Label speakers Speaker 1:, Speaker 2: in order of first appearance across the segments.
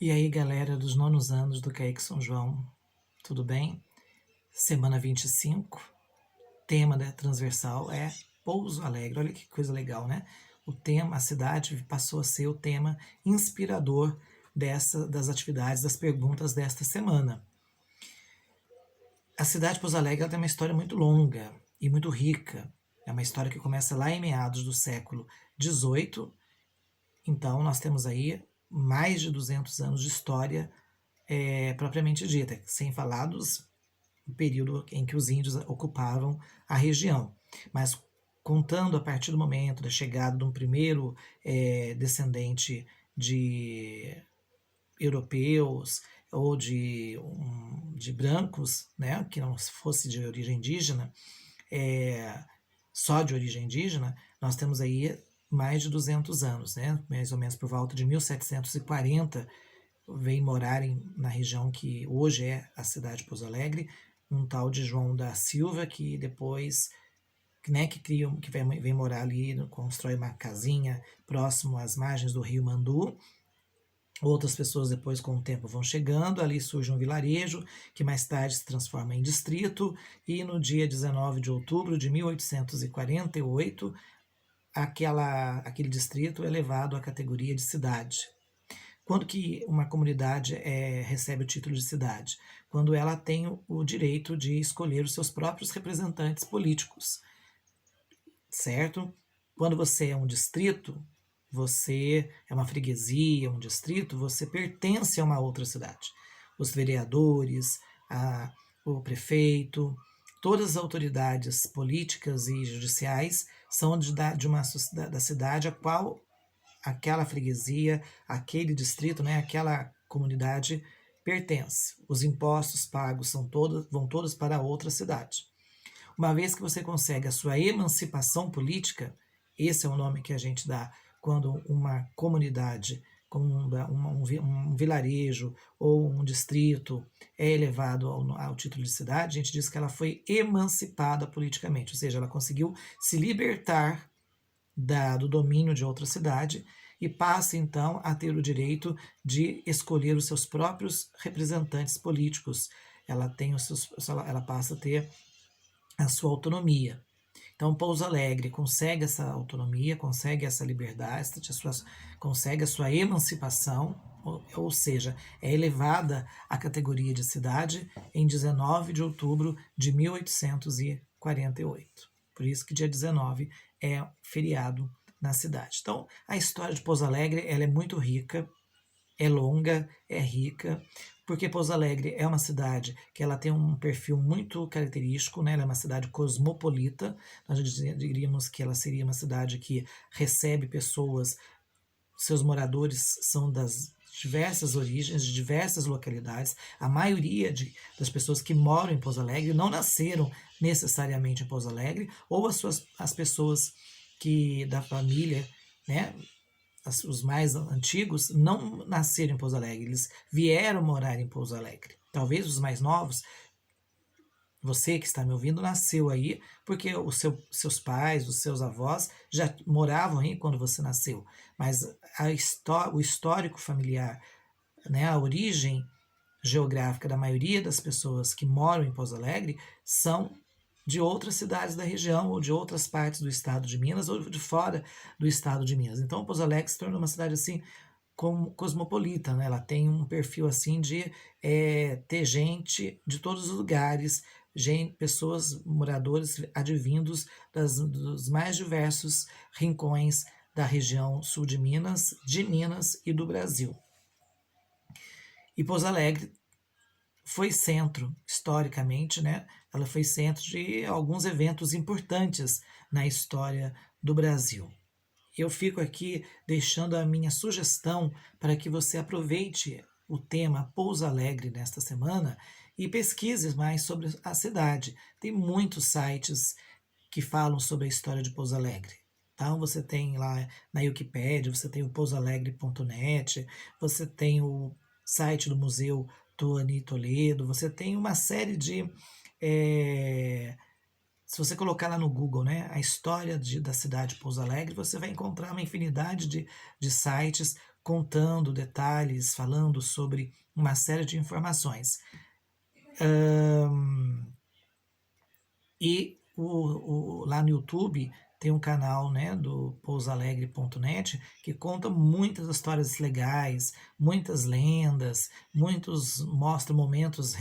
Speaker 1: E aí, galera dos nonos anos do CAIC São João, tudo bem? Semana 25, tema da transversal é Pouso Alegre. Olha que coisa legal, né? O tema, a cidade passou a ser o tema inspirador das atividades, das perguntas desta semana. A cidade de Pouso Alegre ela tem uma história muito longa e muito rica. É uma história que começa lá em meados do século XVIII. Então, nós temos aí mais de 200 anos de história propriamente dita, sem falar do período em que os índios ocupavam a região. Mas contando a partir do momento da chegada de um primeiro descendente de europeus ou de brancos, né, que não fosse de origem indígena, só de origem indígena, nós temos aí mais de 200 anos, né, mais ou menos por volta de 1740, vem morar na região que hoje é a cidade de Pouso Alegre, um tal de João da Silva, que depois, né, que vem morar ali, constrói uma casinha próximo às margens do rio Mandu. Outras pessoas depois, com o tempo, vão chegando, ali surge um vilarejo, que mais tarde se transforma em distrito, e no dia 19 de outubro de 1848, aquele distrito é levado à categoria de cidade. Quando que uma comunidade recebe o título de cidade? Quando ela tem o direito de escolher os seus próprios representantes políticos, certo? Quando você é um distrito, você é uma freguesia, um distrito, você pertence a uma outra cidade. Os vereadores, o prefeito, todas as autoridades políticas e judiciais são da cidade a qual aquela freguesia, aquele distrito, né, aquela comunidade pertence. Os impostos pagos vão todos para outra cidade. Uma vez que você consegue a sua emancipação política, esse é o nome que a gente dá quando uma comunidade, como um vilarejo ou um distrito é elevado ao título de cidade, a gente diz que ela foi emancipada politicamente, ou seja, ela conseguiu se libertar do domínio de outra cidade e passa então a ter o direito de escolher os seus próprios representantes políticos. Ela passa a ter a sua autonomia. Então, Pouso Alegre consegue essa autonomia, consegue essa liberdade, consegue a sua emancipação, ou seja, é elevada à categoria de cidade em 19 de outubro de 1848. Por isso que dia 19 é feriado na cidade. Então, a história de Pouso Alegre ela é muito rica, é longa, é rica, porque Pouso Alegre é uma cidade que ela tem um perfil muito característico, né? Ela é uma cidade cosmopolita, nós diríamos que ela seria uma cidade que recebe pessoas, seus moradores são das diversas origens, de diversas localidades. A maioria das pessoas que moram em Pouso Alegre não nasceram necessariamente em Pouso Alegre, ou as pessoas da família, né, os mais antigos, não nasceram em Pouso Alegre, eles vieram morar em Pouso Alegre. Talvez os mais novos, você que está me ouvindo, nasceu aí porque seus pais, os seus avós já moravam aí quando você nasceu. Mas o histórico familiar, né, a origem geográfica da maioria das pessoas que moram em Pouso Alegre são de outras cidades da região ou de outras partes do estado de Minas ou de fora do estado de Minas. Então, Pouso Alegre se tornou uma cidade assim cosmopolita, né? Ela tem um perfil assim de ter gente de todos os lugares, pessoas, moradores advindos dos mais diversos rincões da região sul de Minas e do Brasil. E Pouso Alegre foi centro, historicamente, né? Ela foi centro de alguns eventos importantes na história do Brasil. Eu fico aqui deixando a minha sugestão para que você aproveite o tema Pouso Alegre nesta semana e pesquise mais sobre a cidade. Tem muitos sites que falam sobre a história de Pouso Alegre. Então você tem lá na Wikipédia, você tem o pousoalegre.net, você tem o site do Museu Tuani Toledo, você tem uma série de se você colocar lá no Google, né, a história da cidade de Pouso Alegre, você vai encontrar uma infinidade de sites contando detalhes, falando sobre uma série de informações. E lá no YouTube tem um canal, né, do pousalegre.net, que conta muitas histórias legais, muitas lendas, mostra momentos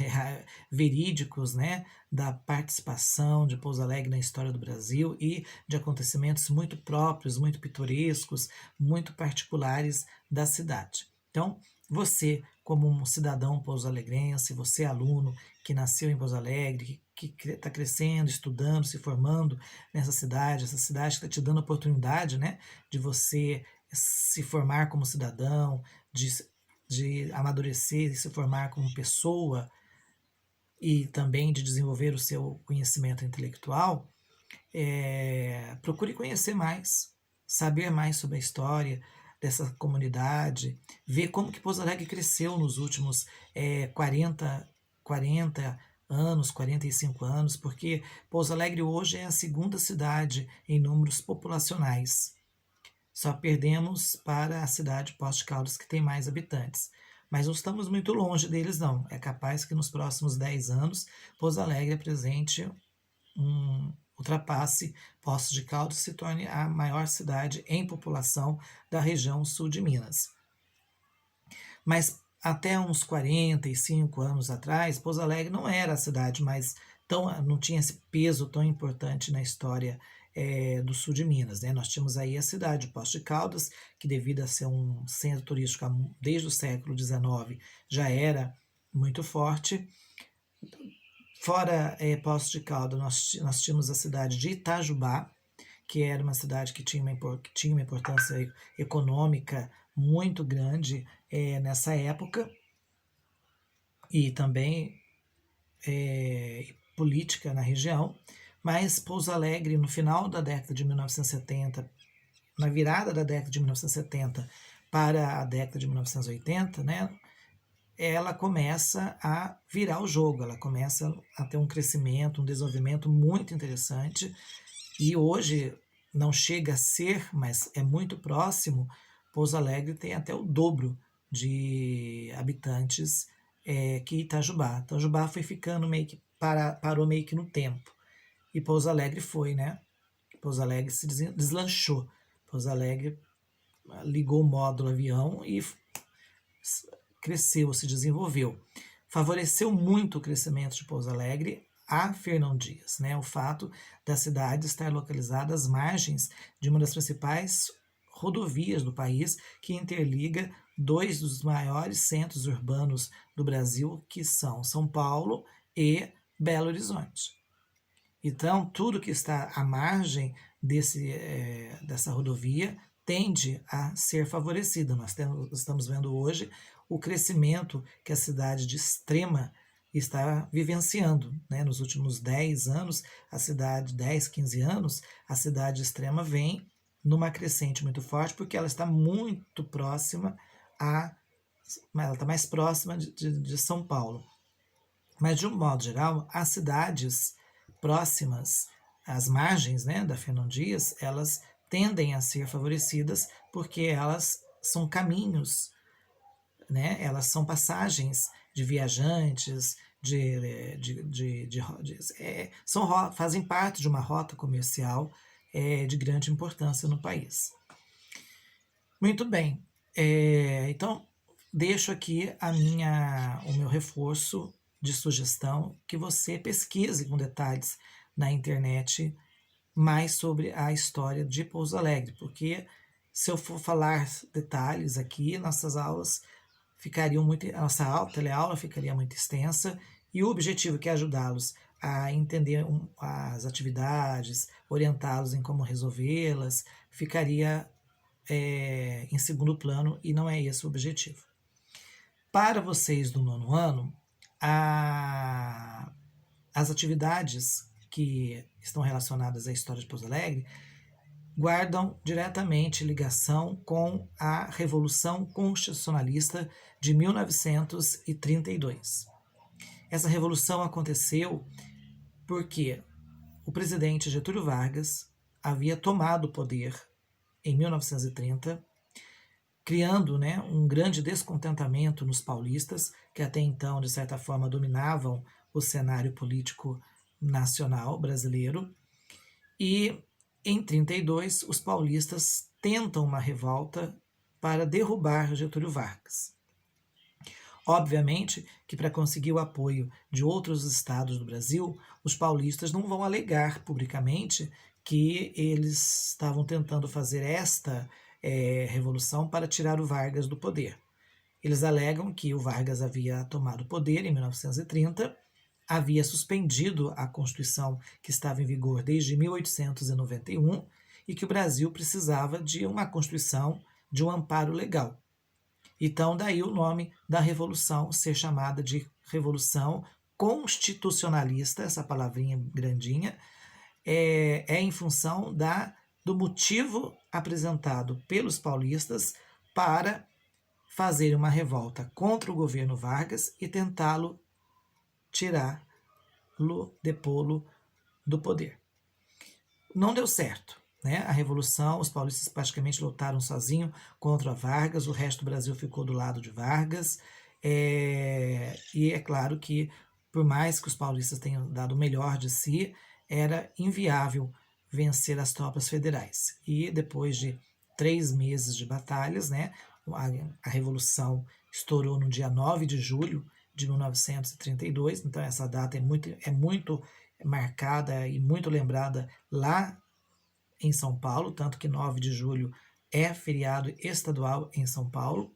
Speaker 1: verídicos, né, da participação de Pouso Alegre na história do Brasil e de acontecimentos muito próprios, muito pitorescos, muito particulares da cidade. Então, você, como um cidadão pouso-alegrense, você aluno que nasceu em Pouso Alegre, que está crescendo, estudando, se formando nessa cidade, essa cidade está te dando a oportunidade, né, de você se formar como cidadão, de amadurecer e se formar como pessoa e também de desenvolver o seu conhecimento intelectual. Procure conhecer mais, saber mais sobre a história dessa comunidade, ver como que Pouso Alegre cresceu nos últimos 40 anos, 45 anos, porque Pouso Alegre hoje é a segunda cidade em números populacionais. Só perdemos para a cidade de Poços de Caldas, que tem mais habitantes. Mas não estamos muito longe deles, não. É capaz que nos próximos 10 anos Pouso Alegre apresente ultrapasse Poços de Caldas e se torne a maior cidade em população da região sul de Minas. Mas até uns 45 anos atrás, Pouso Alegre não era a cidade mais não tinha esse peso tão importante na história do sul de Minas, né? Nós tínhamos aí a cidade de Poços de Caldas, que devido a ser um centro turístico desde o século XIX, já era muito forte. Fora Poços de Caldas, nós tínhamos a cidade de Itajubá, que era uma cidade que tinha uma importância econômica muito grande nessa época, e também política na região. Mas Pouso Alegre, no final da década de 1970, na virada da década de 1970 para a década de 1980, né, ela começa a virar o jogo, ela começa a ter um crescimento, um desenvolvimento muito interessante, e hoje não chega a ser, mas é muito próximo. Pouso Alegre tem até o dobro de habitantes que Itajubá. Itajubá foi ficando meio que, parou meio que no tempo, e Pouso Alegre foi, né? Pouso Alegre se deslanchou, Pouso Alegre ligou o módulo avião e cresceu, se desenvolveu. Favoreceu muito o crescimento de Pouso Alegre a Fernão Dias, né? O fato da cidade estar localizada às margens de uma das principais rodovias do país, que interliga dois dos maiores centros urbanos do Brasil, que são São Paulo e Belo Horizonte. Então, tudo que está à margem dessa rodovia tende a ser favorecido. Nós estamos vendo hoje o crescimento que a cidade de Extrema está vivenciando, né? Nos últimos 10 anos, 10, 15 anos, a cidade de Extrema vem numa crescente muito forte, porque ela está muito próxima ela está mais próxima de São Paulo. Mas, de um modo geral, as cidades próximas às margens, né, da Fernão Dias, elas tendem a ser favorecidas porque elas são caminhos, né, elas são passagens de viajantes, fazem parte de uma rota comercial de grande importância no país. Muito bem, então deixo aqui o meu reforço de sugestão que você pesquise com detalhes na internet mais sobre a história de Pouso Alegre, porque se eu for falar detalhes aqui, nossas aulas ficariam muito, a nossa teleaula ficaria muito extensa, e o objetivo que é ajudá-los a entender as atividades, orientá-los em como resolvê-las, ficaria em segundo plano, e não é esse o objetivo. Para vocês do nono ano, as atividades que estão relacionadas à história de Pouso Alegre guardam diretamente ligação com a Revolução Constitucionalista de 1932. Essa revolução aconteceu porque o presidente Getúlio Vargas havia tomado o poder em 1930, criando, né, um grande descontentamento nos paulistas, que até então, de certa forma, dominavam o cenário político nacional brasileiro. E em 32, os paulistas tentam uma revolta para derrubar Getúlio Vargas. Obviamente que para conseguir o apoio de outros estados do Brasil, os paulistas não vão alegar publicamente que eles estavam tentando fazer esta revolução para tirar o Vargas do poder. Eles alegam que o Vargas havia tomado o poder em 1930, havia suspendido a Constituição que estava em vigor desde 1891 e que o Brasil precisava de uma Constituição, de um amparo legal. Então, daí o nome da revolução ser chamada de Revolução Constitucionalista, essa palavrinha grandinha, em função do motivo apresentado pelos paulistas para fazer uma revolta contra o governo Vargas e tentá-lo tirá-lo, depô-lo do poder. Não deu certo. Né? A revolução, os paulistas praticamente lutaram sozinhos contra Vargas, o resto do Brasil ficou do lado de Vargas, e é claro que, por mais que os paulistas tenham dado o melhor de si, era inviável vencer as tropas federais. E depois de 3 meses de batalhas, né, a revolução estourou no dia 9 de julho de 1932, então essa data é muito marcada e muito lembrada lá em São Paulo, tanto que 9 de julho é feriado estadual em São Paulo.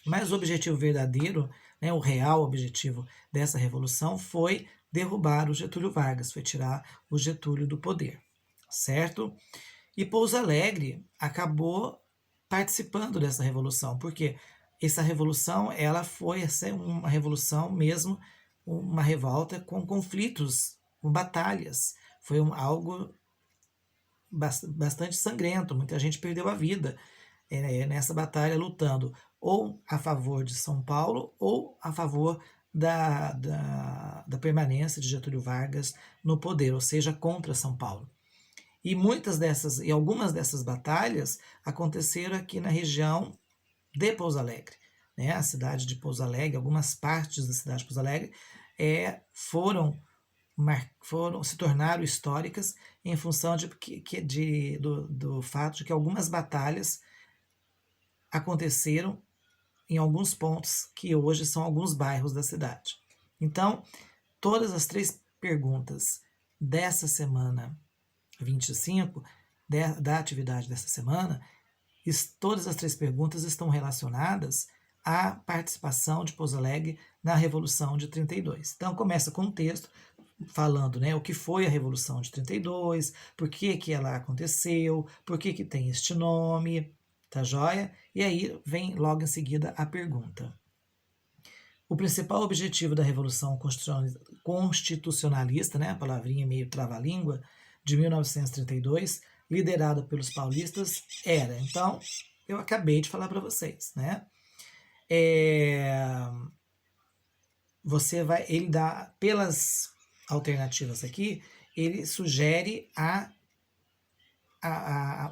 Speaker 1: Mas o objetivo verdadeiro, né, o real objetivo dessa revolução foi derrubar o Getúlio Vargas, foi tirar o Getúlio do poder, certo? E Pouso Alegre acabou participando dessa revolução, porque essa revolução ela foi uma revolução mesmo, uma revolta com conflitos, com batalhas, foi algo bastante sangrento, muita gente perdeu a vida nessa batalha lutando ou a favor de São Paulo ou a favor da permanência de Getúlio Vargas no poder, ou seja, contra São Paulo. E algumas dessas batalhas aconteceram aqui na região de Pouso Alegre. Né? A cidade de Pouso Alegre, algumas partes da cidade de Pouso Alegre se tornaram históricas em função do fato de que algumas batalhas aconteceram em alguns pontos que hoje são alguns bairros da cidade. Então, todas as 3 perguntas dessa semana 25, da atividade dessa semana, todas as 3 perguntas estão relacionadas à participação de Pouso Alegre na Revolução de 32. Então, começa com um texto falando, né, o que foi a Revolução de 32, por que ela aconteceu, por que tem este nome, tá joia? E aí vem logo em seguida a pergunta. O principal objetivo da Revolução Constitucionalista, né, a palavrinha meio trava-língua, de 1932, liderada pelos paulistas, era, então, eu acabei de falar para vocês, né? Ele dá, pelas alternativas aqui, ele sugere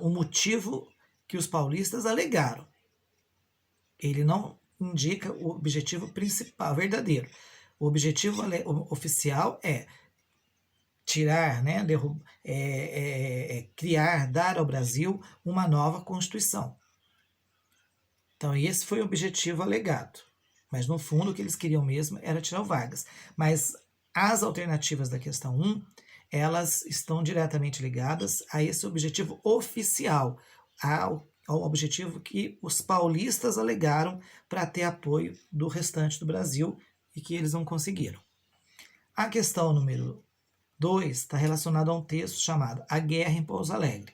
Speaker 1: o motivo que os paulistas alegaram. Ele não indica o objetivo principal, verdadeiro. O objetivo oficial é tirar, né, criar, dar ao Brasil uma nova Constituição. Então, esse foi o objetivo alegado. Mas, no fundo, o que eles queriam mesmo era tirar o Vargas. Mas as alternativas da questão 1, elas estão diretamente ligadas a esse objetivo oficial, ao objetivo que os paulistas alegaram para ter apoio do restante do Brasil e que eles não conseguiram. A questão número 2 está relacionada a um texto chamado A Guerra em Pouso Alegre.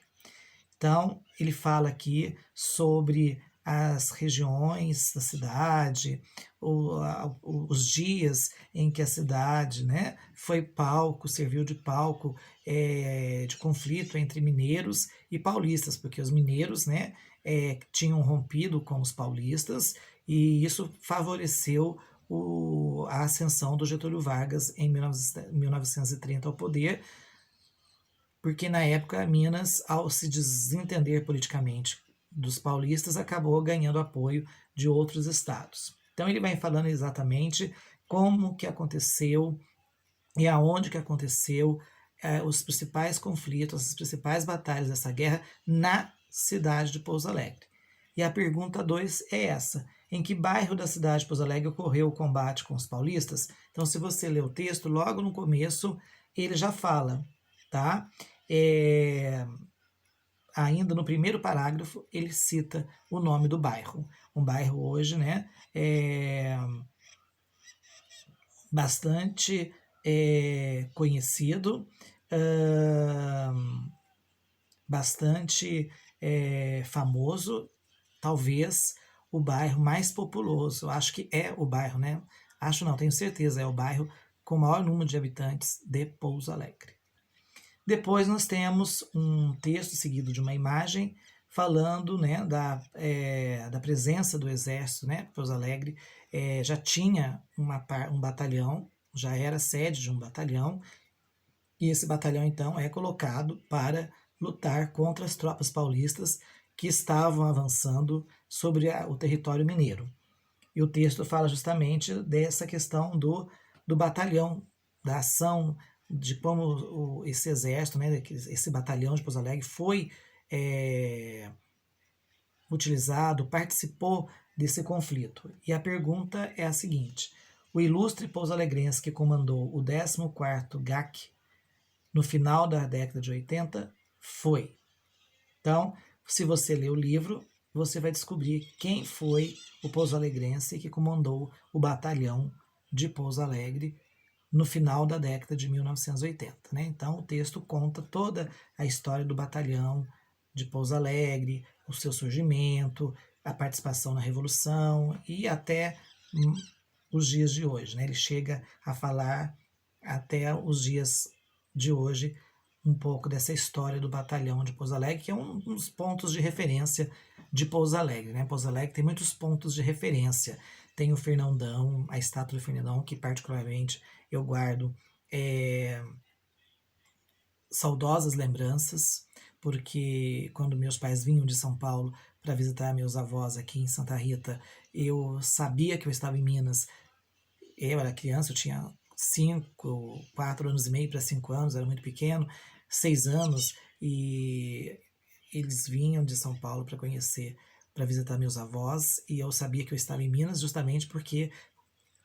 Speaker 1: Então, ele fala aqui sobre as regiões da cidade, os dias em que a cidade, né, serviu de palco de conflito entre mineiros e paulistas, porque os mineiros, né, tinham rompido com os paulistas e isso favoreceu a ascensão do Getúlio Vargas em 1930 ao poder, porque na época Minas, ao se desentender politicamente dos paulistas acabou ganhando apoio de outros estados. Então ele vai falando exatamente como que aconteceu e aonde que aconteceu os principais conflitos, as principais batalhas dessa guerra na cidade de Pouso Alegre. E a pergunta 2 é essa: em que bairro da cidade de Pouso Alegre ocorreu o combate com os paulistas? Então, se você ler o texto, logo no começo, ele já fala, tá? Ainda no primeiro parágrafo, ele cita o nome do bairro. Um bairro hoje, né, bastante conhecido, bastante famoso, talvez o bairro mais populoso. Acho que é o bairro, né? Acho não, tenho certeza, é o bairro com o maior número de habitantes de Pouso Alegre. Depois nós temos um texto seguido de uma imagem falando, né, da presença do exército, né? Pouso Alegre já tinha um batalhão, já era sede de um batalhão, e esse batalhão então é colocado para lutar contra as tropas paulistas que estavam avançando sobre o território mineiro. E o texto fala justamente dessa questão do batalhão, da ação, de como esse exército, né, esse batalhão de Pouso Alegre foi utilizado, participou desse conflito. E a pergunta é a seguinte: o ilustre pouso-alegrense que comandou o 14º GAC no final da década de 80 foi. Então, se você ler o livro, você vai descobrir quem foi o pouso-alegrense que comandou o batalhão de Pouso Alegre no final da década de 1980. Né? Então, o texto conta toda a história do batalhão de Pouso Alegre, o seu surgimento, a participação na Revolução e até os dias de hoje. Né? Ele chega a falar até os dias de hoje um pouco dessa história do batalhão de Pouso Alegre, que é um dos pontos de referência de Pouso Alegre. Né? Pouso Alegre tem muitos pontos de referência. Tem o Fernandão, a estátua do Fernandão, que particularmente eu guardo saudosas lembranças, porque quando meus pais vinham de São Paulo para visitar meus avós aqui em Santa Rita, eu sabia que eu estava em Minas. Eu era criança, eu tinha 4 anos e meio para 5 anos, era muito pequeno, 6 anos, e eles vinham de São Paulo para conhecer, para visitar meus avós, e eu sabia que eu estava em Minas justamente porque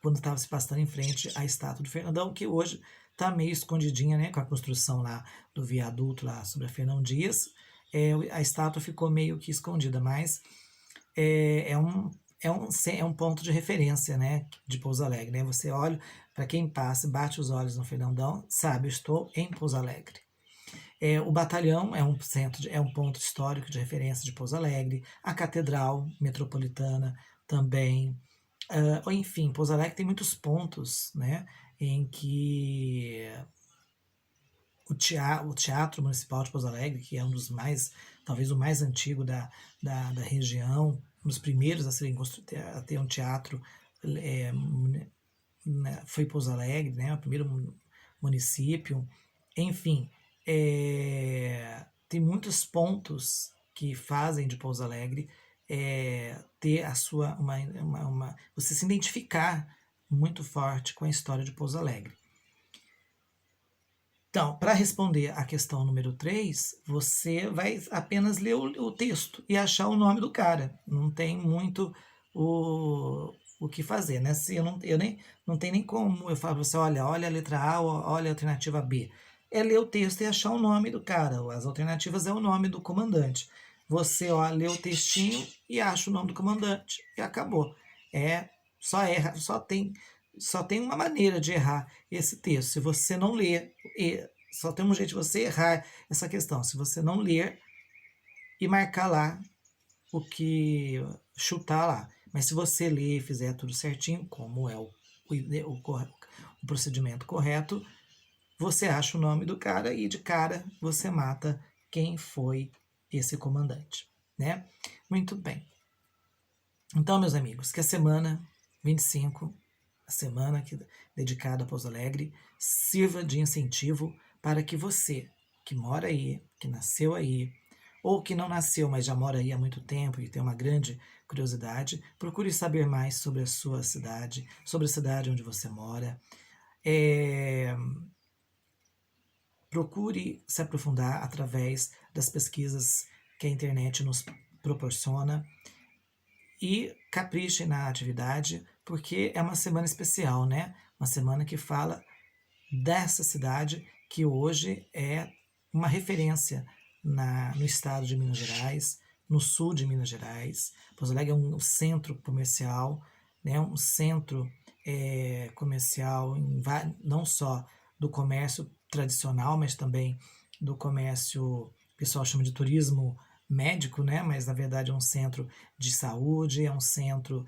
Speaker 1: quando estava se passando em frente à estátua do Fernandão, que hoje está meio escondidinha, né, com a construção lá do viaduto lá sobre a Fernão Dias, a estátua ficou meio que escondida, mas é um ponto de referência, né, de Pouso Alegre, né? Você olha, para quem passa, bate os olhos no Fernandão, sabe, eu estou em Pouso Alegre. O batalhão é um centro, é um ponto histórico de referência de Pouso Alegre, a Catedral Metropolitana também. Enfim, Pouso Alegre tem muitos pontos, né, em que o Teatro Municipal de Pouso Alegre, que é um dos mais, talvez o mais antigo da região, um dos primeiros a ter um teatro, foi Pouso Alegre, né, o primeiro município. Enfim, tem muitos pontos que fazem de Pouso Alegre ter a sua você se identificar muito forte com a história de Pouso Alegre. Então, para responder a questão número 3, você vai apenas ler o texto e achar o nome do cara. Não tem muito o que fazer, né? Se eu nem não tem nem como eu falo para você, olha a letra A, olha a alternativa B. É ler o texto e achar o nome do cara. As alternativas é o nome do comandante. Você lê o textinho e acha o nome do comandante e acabou. Só erra, só tem uma maneira de errar esse texto. Se você não ler, só tem um jeito de você errar essa questão. Se você não ler e marcar lá o que chutar lá. Mas se você ler e fizer tudo certinho, como é o procedimento correto, você acha o nome do cara e de cara você mata quem foi esse comandante, né? Muito bem. Então, meus amigos, que a semana 25, a semana dedicada a Pouso Alegre, sirva de incentivo para que você, que mora aí, que nasceu aí, ou que não nasceu, mas já mora aí há muito tempo e tem uma grande curiosidade, procure saber mais sobre a sua cidade, sobre a cidade onde você mora. É, procure se aprofundar através das pesquisas que a internet nos proporciona e capriche na atividade, porque é uma semana especial, né? Uma semana que fala dessa cidade que hoje é uma referência no estado de Minas Gerais, no sul de Minas Gerais. Pouso Alegre é um centro comercial, né, um centro comercial não só do comércio tradicional, mas também do comércio, o pessoal chama de turismo médico, né? Mas na verdade é um centro de saúde, é um centro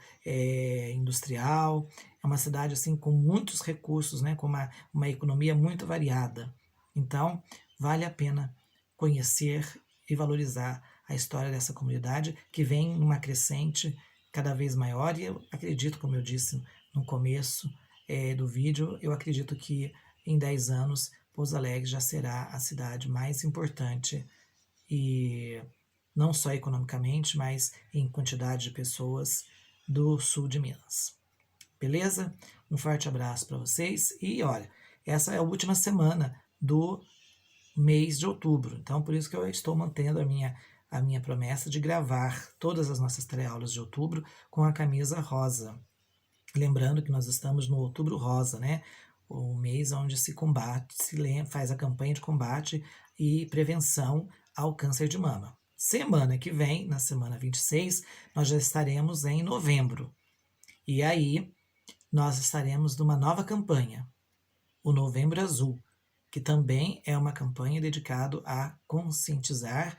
Speaker 1: industrial, é uma cidade assim com muitos recursos, né? Com uma economia muito variada. Então vale a pena conhecer e valorizar a história dessa comunidade que vem numa crescente cada vez maior e eu acredito, como eu disse no começo do vídeo, eu acredito que em 10 anos Pouso Alegre já será a cidade mais importante e não só economicamente, mas em quantidade de pessoas do sul de Minas. Beleza? Um forte abraço para vocês e olha, essa é a última semana do mês de outubro, então por isso que eu estou mantendo a minha promessa de gravar todas as nossas teleaulas de outubro com a camisa rosa. Lembrando que nós estamos no Outubro Rosa, né? O mês onde se combate, faz a campanha de combate e prevenção ao câncer de mama. Semana que vem, na semana 26, nós já estaremos em novembro. E aí, nós estaremos numa nova campanha, o Novembro Azul, que também é uma campanha dedicada a conscientizar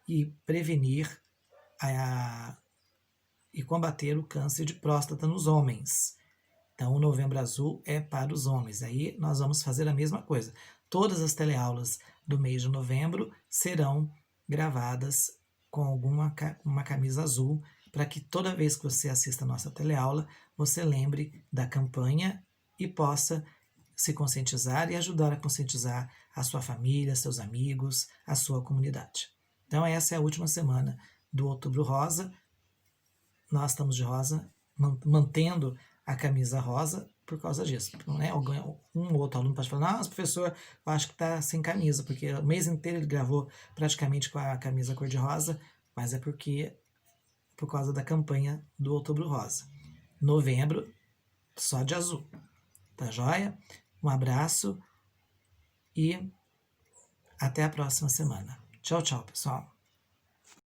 Speaker 1: e prevenir e combater o câncer de próstata nos homens. Então, o Novembro Azul é para os homens. Aí nós vamos fazer a mesma coisa. Todas as teleaulas do mês de novembro serão gravadas com uma camisa azul, para que toda vez que você assista a nossa teleaula, você lembre da campanha e possa se conscientizar e ajudar a conscientizar a sua família, seus amigos, a sua comunidade. Então, essa é a última semana do Outubro Rosa. Nós estamos de rosa, mantendo a camisa rosa por causa disso. Né? Um ou outro aluno pode falar, nossa, professor, eu acho que está sem camisa, porque o mês inteiro ele gravou praticamente com a camisa cor-de-rosa, mas é por causa da campanha do Outubro Rosa. Novembro, só de azul. Tá joia? Um abraço e até a próxima semana. Tchau, tchau, pessoal.